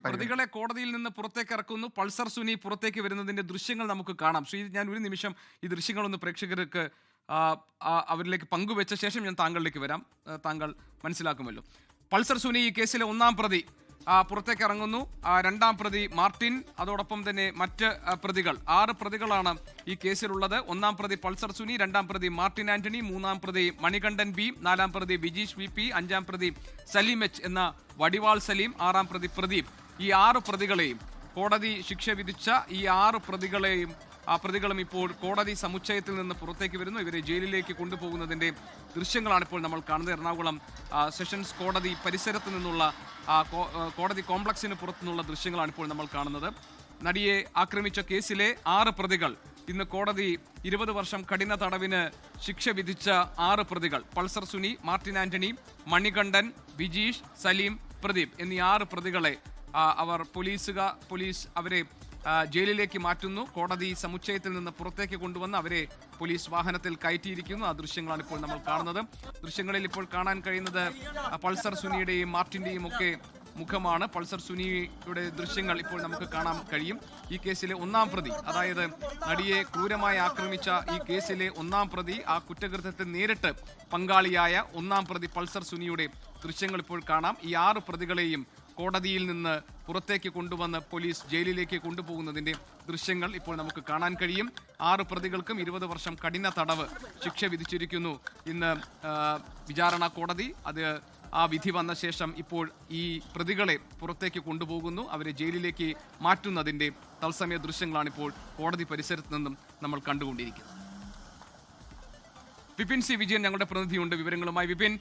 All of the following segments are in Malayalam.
പ്രതികളെ കോടതിയിൽ നിന്ന് പുറത്തേക്ക് ഇറക്കുന്നു. പൾസർ സുനി പുറത്തേക്ക് വരുന്നതിന്റെ ദൃശ്യങ്ങൾ നമുക്ക് കാണാം. ശ്രീ, ഞാൻ ഒരു നിമിഷം ഈ ദൃശ്യങ്ങളൊന്ന് പ്രേക്ഷകർക്ക് അവരിലേക്ക് പങ്കുവെച്ച ശേഷം ഞാൻ താങ്കളിലേക്ക് വരാം. താങ്കൾ മനസ്സിലാക്കുമല്ലോ. പൾസർ സുനി ഈ കേസിലെ ഒന്നാം പ്രതി പുറത്തേക്ക് ഇറങ്ങുന്നു. രണ്ടാം പ്രതി മാർട്ടിൻ, അതോടൊപ്പം തന്നെ മറ്റ് പ്രതികൾ 6 പ്രതികളാണ് ഈ കേസിലുള്ളത്. ഒന്നാം പ്രതി പൾസർ സുനി, രണ്ടാം പ്രതി മാർട്ടിൻ ആന്റണി, മൂന്നാം പ്രതി മണികണ്ഠൻ ബി, നാലാം പ്രതി ബിജീഷ് വി, അഞ്ചാം പ്രതി സലീം എച്ച് എന്ന വടിവാൾ സലീം, ആറാം പ്രതി പ്രദീപ്. ഈ 6 പ്രതികളെയും കോടതി ശിക്ഷ വിധിച്ച ഈ 6 പ്രതികളും ഇപ്പോൾ കോടതി സമുച്ചയത്തിൽ നിന്ന് പുറത്തേക്ക് വരുന്നു. ഇവരെ ജയിലിലേക്ക് കൊണ്ടുപോകുന്നതിന്റെ ദൃശ്യങ്ങളാണ് ഇപ്പോൾ നമ്മൾ കാണുന്നത്. എറണാകുളം സെഷൻസ് കോടതി പരിസരത്ത് നിന്നുള്ള കോടതി കോംപ്ലക്സിന് പുറത്തുനിന്നുള്ള ദൃശ്യങ്ങളാണ് ഇപ്പോൾ നമ്മൾ കാണുന്നത്. നടിയെ ആക്രമിച്ച കേസിലെ 6 പ്രതികൾ ഇന്ന് കോടതി 20 വർഷം കഠിന തടവിന് ശിക്ഷ വിധിച്ച 6 പ്രതികൾ Pulsar Suni, Martin Antony, Manikandan, Bijeesh, Saleem, Pradeep എന്നീ 6 പ്രതികളെ പോലീസ് അവരെ ജയിലിലേക്ക് മാറ്റുന്നു. കോടതി സമുച്ചയത്തിൽ നിന്ന് പുറത്തേക്ക് കൊണ്ടുവന്ന് അവരെ പോലീസ് വാഹനത്തിൽ കയറ്റിയിരിക്കുന്നു. ആ ദൃശ്യങ്ങളാണ് ഇപ്പോൾ നമ്മൾ കാണുന്നത്. ദൃശ്യങ്ങളിൽ ഇപ്പോൾ കാണാൻ കഴിയുന്നത് പൾസർ സുനിയുടെയും മാർട്ടിന്റെയും ഒക്കെ മുഖമാണ്. പൾസർ സുനിയുടെ ദൃശ്യങ്ങൾ ഇപ്പോൾ നമുക്ക് കാണാൻ കഴിയും. ഈ കേസിലെ ഒന്നാം പ്രതി, അതായത് നടിയെ ക്രൂരമായി ആക്രമിച്ച ഈ കേസിലെ ഒന്നാം പ്രതി, ആ കുറ്റകൃത്യത്തിൽ നേരിട്ട് പങ്കാളിയായ ഒന്നാം പ്രതി പൾസർ സുനിയുടെ ദൃശ്യങ്ങൾ ഇപ്പോൾ കാണാം. ഈ 6 പ്രതികളെയും കോടതിയിൽ നിന്ന് പുറത്തേക്ക് കൊണ്ടുവന്ന് പോലീസ് ജയിലിലേക്ക് കൊണ്ടുപോകുന്നതിന്റെ ദൃശ്യങ്ങൾ ഇപ്പോൾ നമുക്ക് കാണാൻ കഴിയും. 6 പ്രതികൾക്കും 20 വർഷം കഠിന തടവ് ശിക്ഷ വിധിച്ചിരിക്കുന്നു ഇന്ന് വിചാരണ കോടതി. ആ വിധി വന്ന ശേഷം ഇപ്പോൾ ഈ പ്രതികളെ പുറത്തേക്ക് കൊണ്ടുപോകുന്നു. അവരെ ജയിലിലേക്ക് മാറ്റുന്നതിന്റെ തത്സമയ ദൃശ്യങ്ങളാണ് ഇപ്പോൾ കോടതി പരിസരത്ത് നിന്നും നമ്മൾ കണ്ടുകൊണ്ടിരിക്കുന്നത്. വിപിൻ സി വിജയൻ ഞങ്ങളുടെ പ്രതിനിധിയുണ്ട് വിവരങ്ങളുമായി. വിപിൻ,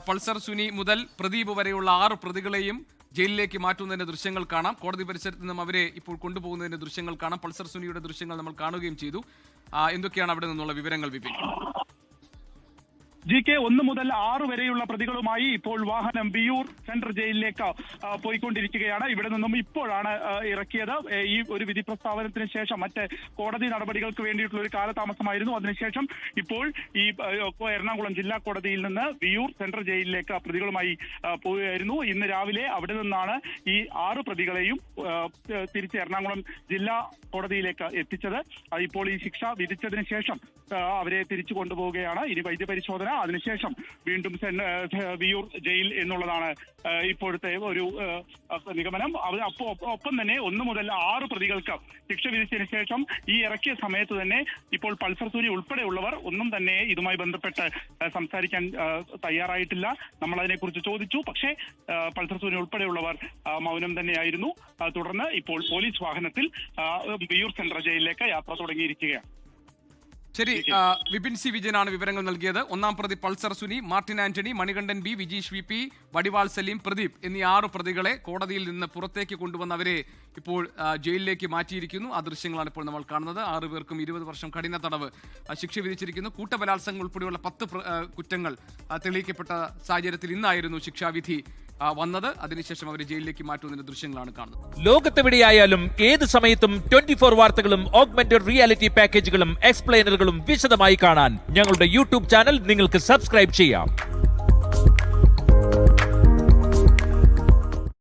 പൾസർ സുനി മുതൽ പ്രദീപ് വരെയുള്ള 6 പ്രതികളെയും ജയിലിലേക്ക് മാറ്റുന്നതിന്റെ ദൃശ്യങ്ങൾ കാണാം. കോടതി പരിസരത്ത് നിന്നും അവരെ ഇപ്പോൾ കൊണ്ടുപോകുന്നതിന്റെ ദൃശ്യങ്ങൾ കാണാം. പൾസർ സുനിയുടെ ദൃശ്യങ്ങൾ നമ്മൾ കാണുകയും ചെയ്തു. എന്തൊക്കെയാണ് അവിടെ നിന്നുള്ള വിവരങ്ങൾ വിപിൻ? GK 1 മുതൽ 6 വരെയുള്ള പ്രതികളുമായി ഇപ്പോൾ വാഹനം വിയൂർ സെൻട്രൽ ജയിലിലേക്ക് പോയിക്കൊണ്ടിരിക്കുകയാണ്. ഇവിടെ നിന്നും ഇപ്പോഴാണ് ഇറക്കിയത്. ഈ ഒരു വിധി പ്രസ്താവനത്തിന് ശേഷം മറ്റ് കോടതി നടപടികൾക്ക് വേണ്ടിയിട്ടുള്ള ഒരു കാലതാമസമായിരുന്നു. അതിനുശേഷം ഇപ്പോൾ ഈ എറണാകുളം ജില്ലാ കോടതിയിൽ നിന്ന് വിയൂർ സെൻട്രൽ ജയിലിലേക്ക് പ്രതികളുമായി പോവുകയായിരുന്നു. ഇന്ന് രാവിലെ അവിടെ നിന്നാണ് ഈ 6 പ്രതികളെയും തിരിച്ച് എറണാകുളം ജില്ലാ കോടതിയിലേക്ക് എത്തിച്ചത്. ഇപ്പോൾ ഈ ശിക്ഷ വിധിച്ചതിന് ശേഷം അവരെ തിരിച്ചു കൊണ്ടുപോവുകയാണ്. ഇനി വൈദ്യപരിശോധന, അതിനുശേഷം വീണ്ടും വിയൂർ ജയിൽ എന്നുള്ളതാണ് ഇപ്പോഴത്തെ ഒരു നിഗമനം. ഒപ്പം തന്നെ 1 മുതൽ 6 പ്രതികൾക്ക് ശിക്ഷ വിധിച്ചതിന് ശേഷം ഈ ഇറക്കിയ സമയത്ത് തന്നെ ഇപ്പോൾ പൾസർ സുനി ഉൾപ്പെടെയുള്ളവർ ഒന്നും തന്നെ ഇതുമായി ബന്ധപ്പെട്ട് സംസാരിക്കാൻ തയ്യാറായിട്ടില്ല. നമ്മൾ അതിനെക്കുറിച്ച് ചോദിച്ചു, പക്ഷേ പൾസർ സുനി ഉൾപ്പെടെയുള്ളവർ മൗനം തന്നെയായിരുന്നു. തുടർന്ന് ഇപ്പോൾ പോലീസ് വാഹനത്തിൽ വിയൂർ സെൻട്രൽ ജയിലിലേക്ക് യാത്ര തുടങ്ങിയിരിക്കുകയാണ്. ശരി, വിപിൻ സി വിജയനാണ് വിവരങ്ങൾ നൽകിയത്. ഒന്നാം പ്രതി Pulsar Suni, Martin Antony, Manikandan B, Vijeesh V, Vadival Saleem, Pradeep എന്നീ 6 പ്രതികളെ കോടതിയിൽ നിന്ന് പുറത്തേക്ക് കൊണ്ടുവന്ന് അവരെ ഇപ്പോൾ ജയിലിലേക്ക് മാറ്റിയിരിക്കുന്നു. ആ ദൃശ്യങ്ങളാണ് ഇപ്പോൾ നമ്മൾ കാണുന്നത്. 6 പേർക്കും 20 വർഷം കഠിന തടവ് ശിക്ഷ വിധിച്ചിരിക്കുന്നു. കൂട്ടബലാത്സംഗം ഉൾപ്പെടെയുള്ള 10 കുറ്റങ്ങൾ തെളിയിക്കപ്പെട്ട സാഹചര്യത്തിൽ ഇന്നായിരുന്നു ശിക്ഷാവിധി വന്നത്. അതിനുശേഷം അവരെ ജയിലിലേക്ക് മാറ്റുന്നതിന്റെ ദൃശ്യങ്ങളാണ് കാണുന്നത്. ലോകത്തെവിടെയായാലും ഏത് സമയത്തും 24 വാർത്തകളും ഓഗ്മെന്റഡ് റിയാലിറ്റി പാക്കേജുകളും എക്സ്പ്ലെയിനറുകളും വിശദമായി കാണാൻ ഞങ്ങളുടെ യൂട്യൂബ് ചാനൽ നിങ്ങൾക്ക് സബ്സ്ക്രൈബ് ചെയ്യാം.